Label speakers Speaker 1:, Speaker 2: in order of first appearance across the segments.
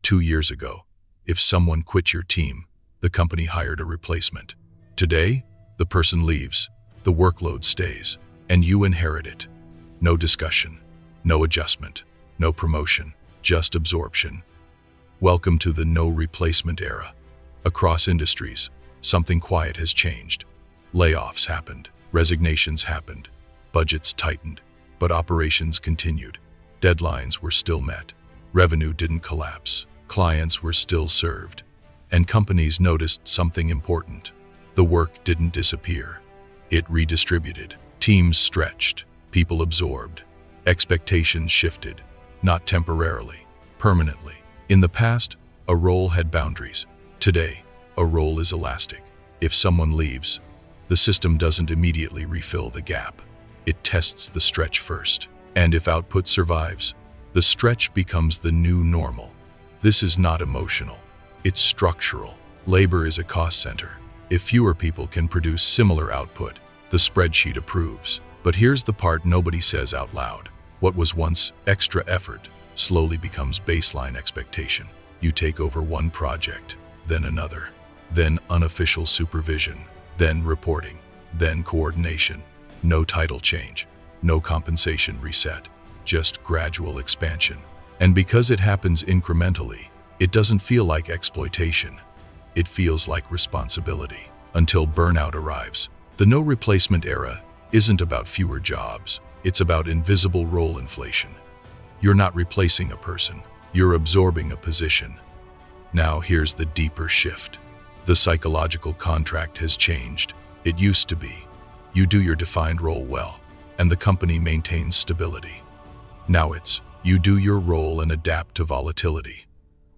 Speaker 1: 2 years ago, if someone quit your team, the company hired a replacement. Today, the person leaves, the workload stays, and you inherit it. No discussion, no adjustment, no promotion, just absorption. Welcome to the no replacement era. Across industries, something quiet has changed. Layoffs happened, resignations happened, budgets tightened, but operations continued. Deadlines were still met. Revenue didn't collapse. Clients were still served. And companies noticed something important. The work didn't disappear. It redistributed. Teams stretched. People absorbed. Expectations shifted. Not temporarily, permanently. In the past, a role had boundaries. Today, a role is elastic. If someone leaves, the system doesn't immediately refill the gap. It tests the stretch first. And if output survives, the stretch becomes the new normal. This is not emotional. It's structural. Labor is a cost center. If fewer people can produce similar output, the spreadsheet approves. But here's the part nobody says out loud. What was once extra effort slowly becomes baseline expectation. You take over one project, then another, then unofficial supervision, then reporting, then coordination. No title change, no compensation reset, just gradual expansion. And because it happens incrementally, it doesn't feel like exploitation. It feels like responsibility. Until burnout arrives. The no replacement era isn't about fewer jobs. It's about invisible role inflation. You're not replacing a person. You're absorbing a position. Now here's the deeper shift. The psychological contract has changed. It used to be, you do your defined role well, and the company maintains stability. Now it's, you do your role and adapt to volatility.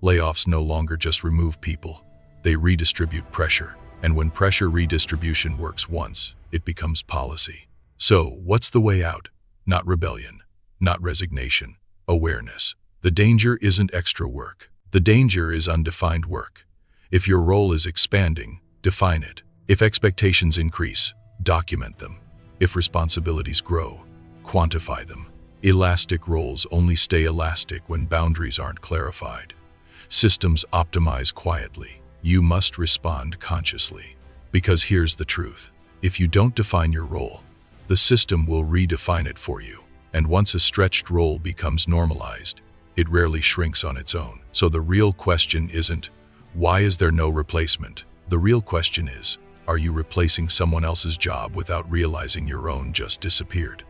Speaker 1: Layoffs no longer just remove people. They redistribute pressure. And when pressure redistribution works once, it becomes policy. So, what's the way out? Not rebellion, not resignation, awareness. The danger isn't extra work. The danger is undefined work. If your role is expanding, define it. If expectations increase, document them. If responsibilities grow, quantify them. Elastic roles only stay elastic when boundaries aren't clarified. Systems optimize quietly. You must respond consciously. Because here's the truth. If you don't define your role, the system will redefine it for you. And once a stretched role becomes normalized, it rarely shrinks on its own. So the real question isn't, why is there no replacement? The real question is, are you replacing someone else's job without realizing your own just disappeared?